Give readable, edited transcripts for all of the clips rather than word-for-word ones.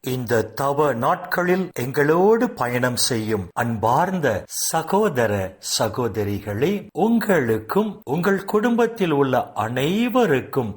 இந்த தவ நாட்களில் எங்களோடு பயணம் செய்யும் அன்பார்ந்த சகோதர சகோதரிகளே, உங்களுக்கும் உங்கள் குடும்பத்தில் உள்ள அனைவருக்கும்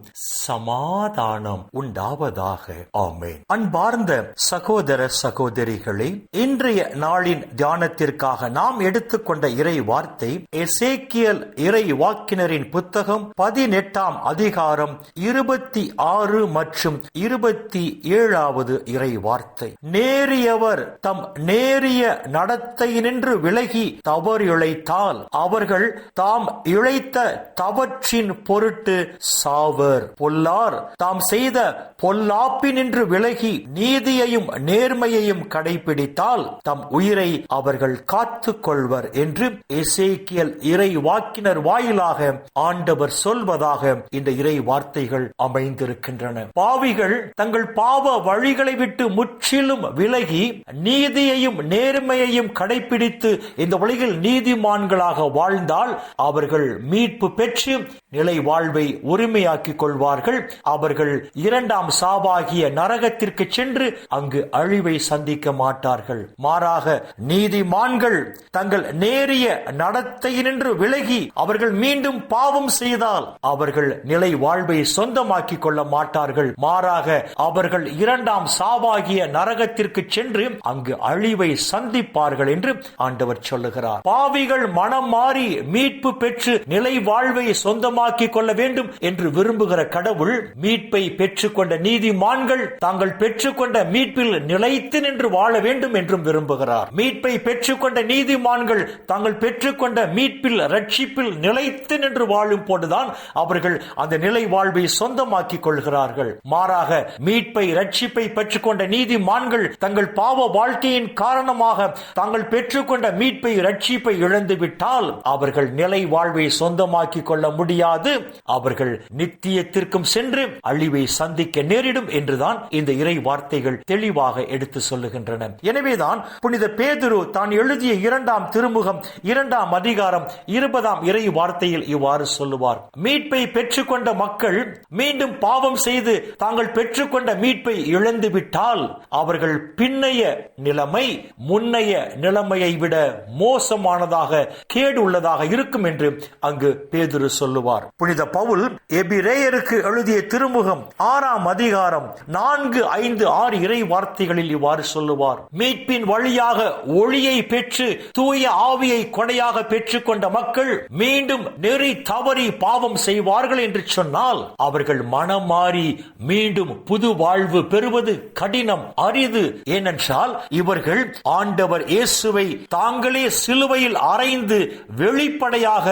சமாதானம் உண்டாவதாக. ஆமென். அன்பார்ந்த சகோதர சகோதரிகளே, இன்றைய நாளின் தியானத்திற்காக நாம் எடுத்துக்கொண்ட இறை வார்த்தை எசேக்கியேல் இறை வாக்கினரின் புத்தகம் 18ஆம் அதிகாரம் 26 மற்றும் 27வது இறை வார்த்தை. நேரியவர் தம் நேரிய நடத்தையினின்று விலகி தவறு இழைத்தால் அவர்கள் தாம் இழைத்த தவற்றின் பொருட்டு சாவர். பொல்லார் தாம் செய்த பொல்லாப்பினின்று விலகி நீதியையும் நேர்மையையும் கடைபிடித்தால் தம் உயிரை அவர்கள் காத்துக் கொள்வர் என்று எசேக்கியேல் இறை வாக்கினர் வாயிலாக ஆண்டவர் சொல்வதாக இந்த இறை வார்த்தைகள் அமைந்திருக்கின்றன. பாவிகள் தங்கள் பாவ வழிகளை விட்டு முற்றிலும் விலகி நீதியையும் நேர்மையையும் கடைபிடித்து இந்த உலகில் நீதிமான்களாக வாழ்ந்தால் அவர்கள் மீட்பு பெற்று நிலை வாழ்வை உரிமையாக்கிக் கொள்வார்கள். அவர்கள் இரண்டாம் சாவாகிய நரகத்திற்கு சென்று அங்கு அழிவை சந்திக்க மாட்டார்கள். மாறாக நீதிமான்கள் தங்கள் நேரிய நடத்தையினின்று விலகி அவர்கள் மீண்டும் பாவம் செய்தால் அவர்கள் நிலை வாழ்வை சொந்தமாக்கிக் கொள்ள மாட்டார்கள். மாறாக அவர்கள் இரண்டாம் சாவாகிய நரகத்திற்கு சென்று அங்கு அழிவை சந்திப்பார்கள் என்று ஆண்டவர் சொல்லுகிறார். பாவிகள் மனம் மாறி மீட்பு பெற்று நிலை வாழ்வை சொந்தமாக்கிக் கொள்ள வேண்டும் என்று விரும்புகிற கடவுள் மீட்பை பெற்றுக்கொண்ட நீதிமான்கள் தாங்கள் பெற்றுக்கொண்ட மீட்பில் நிலைத்து நின்று வாழ வேண்டும் என்றும் விரும்புகிறார். மீட்பை பெற்றுக்கொண்ட நீதிமான்கள் தாங்கள் பெற்றுக்கொண்ட மீட்பில் ரட்சிப்பில் நிலைத்து நின்று வாழும் போதுதான் அவர்கள் அந்த நிலை வாழ்வை சொந்தமாக்கிக் கொள்கிறார்கள். மாறாக மீட்பை ரட்சிப்பை பெற்றுக்கொண்ட நீதிமான்கள் தங்கள் பாவ வாழ்க்கையின் காரணமாக தாங்கள் பெற்றுக்கொண்ட மீட்பை ரட்சிப்பை இழந்து விட்டால் அவர்கள் நிலை வாழ்வை சொந்தமாக்கிக் கொள்ள முடியாது. அவர்கள் நித்தியத்திற்கும் சென்று அழிவை சந்திக்க நேரிடும் என்றுதான் இந்த இறை வார்த்தைகள் தெளிவாக எடுத்து சொல்லுகின்றன. எனவேதான் புனித பேதுரு தான் எழுதிய 2ஆம் திருமுகம் 2ஆம் அதிகாரம் 20ஆம் இறை வார்த்தையில் இவ்வாறு சொல்லுவார்: மீட்பை பெற்றுக்கொண்ட மக்கள் மீண்டும் பாவம் செய்து தாங்கள் பெற்றுக்கொண்ட மீட்பை இழந்து விட்டால் அவர்கள் பின்னைய நிலைமை முன்னைய நிலைமையை விட மோசமானதாக கேடு உள்ளதாக இருக்கும் என்று அங்கு பேதுரு சொல்லுவார். புனித பவுல் எபிரேயருக்கு எழுதிய திருமுகம் 6ஆம் அதிகாரம் 4, 5, 6 இறை வார்த்தைகளில் இவ்வாறு சொல்லுவார்: மீட்பின் வழியாக ஒளியை பெற்று தூய ஆவியை கொடையாக பெற்றுக்கொண்ட மக்கள் மீண்டும் நெறி தவறி பாவம் செய்வார்கள் என்று சொன்னால் அவர்கள் மனம் மாறி மீண்டும் புது வாழ்வு பெறுவது கடினம், அரிது. ஏனென்றால் இவர்கள் ஆண்டவர் இயேசுவை தாங்களே சிலுவையில் அறைந்து வெளிப்படையாக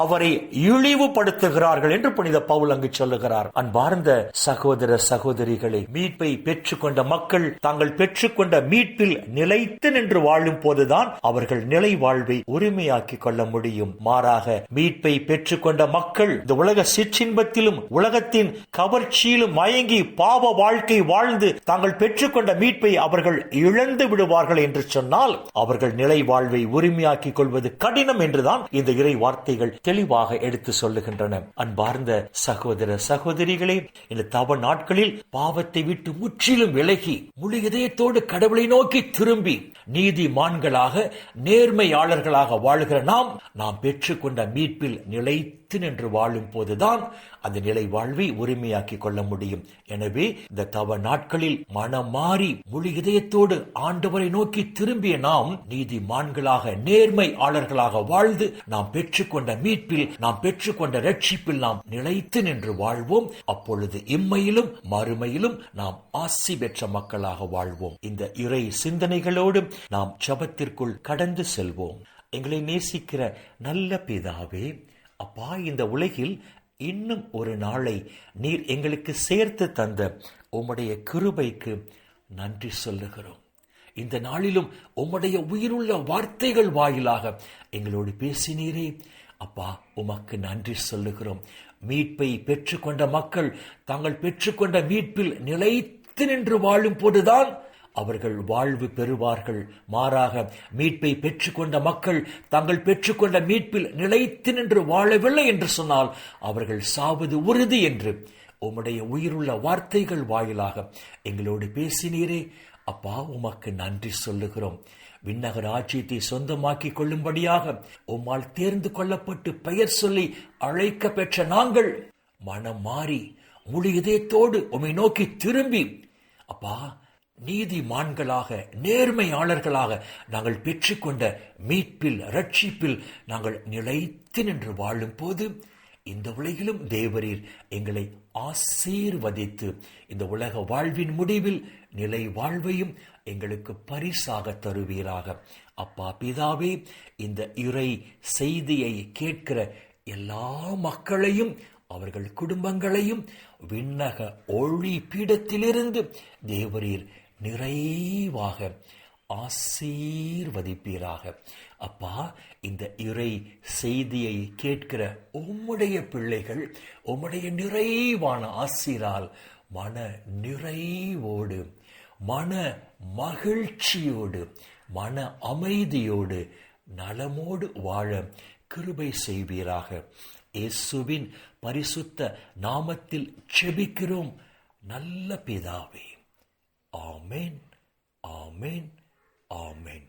அவரை இழிவுபடுத்துகிறார்கள் என்று புனித பவுல் அங்கு சொல்லுகிறார். அன்பார்ந்த சகோதர சகோதரிகளை, மீட்பை பெற்றுக்கொண்ட மக்கள் தாங்கள் பெற்றுக்கொண்ட மீட்பில் நிலைத்து நின்று வாழும் போதுதான் அவர்கள் நிலை வாழ்வை உரிமையாக்கிக் கொள்ள முடியும். மாறாக மீட்பை பெற்றுக்கொண்ட மக்கள் இந்த உலக சிற்றின்பத்திலும் உலகத்தின் கவர்ச்சியிலும் மயங்கி பாவ வாழ்க்கை வாழ்ந்து தாங்கள் பெற்றுக்கொண்ட மீட்பை அவர்கள் இழந்து விடுவார்கள் என்று சொன்னால் அவர்கள் நிலை வாழ்வை உரிமையாக்கிக் கொள்வது கடினம் என்றுதான் இந்த இறை வார்த்தைகள் தெளிவாக எடுத்து சொல்லுகின்றன. அன்பார்ந்த சகோதர சகோதரிகளே, இந்த தவ நாட்களில் பாவத்தை விட்டு முற்றிலும் விலகி முழு இதயத்தோடு கடவுளை நோக்கி திரும்பி நீதிமான்களாக நேர்மையாளர்களாக வாழ்கிற நாம் பெற்றுக்கொண்ட மீட்பில் நிலைத்து நின்று வாழும் போதுதான் அந்த நிலை வாழ்வை உரிமையாக்கிக் கொள்ள முடியும். எனவே இந்த தவ நாட்களில் மனம் மாறி முழு இதயத்தோடு ஆண்டவரை நோக்கி திரும்பிய நாம் நீதிமான்களாக நேர்மையாளர்களாக வாழ்ந்து நாம் பெற்றுக்கொண்ட மீட்பில் நாம் பெற்றுக்கொண்ட ரட்சிப்பில் நாம் நிலைத்து நின்று வாழ்வோம். அப்பொழுது இம்மையிலும் மறுமையிலும் நாம் ஆசி பெற்ற மக்களாக வாழ்வோம். இந்த இறை சிந்தனைகளோடு நாம் ஜெபத்திற்குள் கடந்து செல்வோம். எங்களை நேசிக்கிற நல்ல பிதாவே, அப்பா, இந்த உலகில் இன்னும் ஒரு நாளை நீர் எங்களுக்கு சேர்த்து தந்த உம்முடைய கிருபைக்கு நன்றி சொல்லுகிறோம். இந்த நாளிலும் உம்முடைய உயிருள்ள வார்த்தைகள் வாயிலாக எங்களோடு பேசினீரே அப்பா, உமக்கு நன்றி சொல்லுகிறோம். மீட்பை பெற்றுக்கொண்ட மக்கள் தாங்கள் பெற்றுக்கொண்ட மீட்பில் நிலைத்து நின்று வாழும் போதுதான் அவர்கள் வாழ்வு பெறுவார்கள். மாறாக மீட்பை பெற்றுக்கொண்ட மக்கள் தாங்கள் பெற்றுக்கொண்ட மீட்பில் நிலைத்து நின்று வாழவில்லை என்று சொன்னால் அவர்கள் சாவது உறுதி என்று உம்முடைய உயிருள்ள வார்த்தைகள் வாயிலாக எங்களோடு பேசினீரே அப்பா, உமக்கு நன்றி சொல்லுகிறோம். விண்ணக ராஜ்யத்தை சொந்தமாக்கிக் கொள்ளும்படியாக உம்மால் தேர்ந்து கொள்ளப்பட்டு பெயர் சொல்லி அழைக்க பெற்ற நாங்கள் மனம் மாறி முழு இதயத்தோடு உம்மை நோக்கி திரும்பி அப்பா, நீதிமான்களாக நேர்மையாளர்களாக நாங்கள் பெற்றுக்கொண்ட மீட்பில் ரட்சிப்பில் நாங்கள் நிலைத்து நின்று வாழும் போது இந்த உலகிலும் தேவரீர் எங்களை ஆசீர்வதித்து இந்த உலக வாழ்வின் முடிவில் நிலை வாழ்வையும் எங்களுக்கு பரிசாக தருவீராக. அப்பா பிதாவே, இந்த இறை செய்தியை கேட்கிற எல்லா மக்களையும் அவர்கள் குடும்பங்களையும் விண்ணக ஒளி பீடத்திலிருந்து தேவரீர் நிறைவாக ஆசீர்வதிப்பீராக. அப்பா, இந்த இறை செய்தியை கேட்கிற உம்முடைய பிள்ளைகள் உம்முடைய நிறைவான ஆசீரால் மன நிறைவோடு, மன மகிழ்ச்சியோடு, மன அமைதியோடு, நலமோடு வாழ கிருபை செய்வீராக. இயேசுவின் பரிசுத்த நாமத்தில் ஜெபிக்கிறோம் நல்ல பிதாவே. ஆமென், ஆமென், ஆமென்.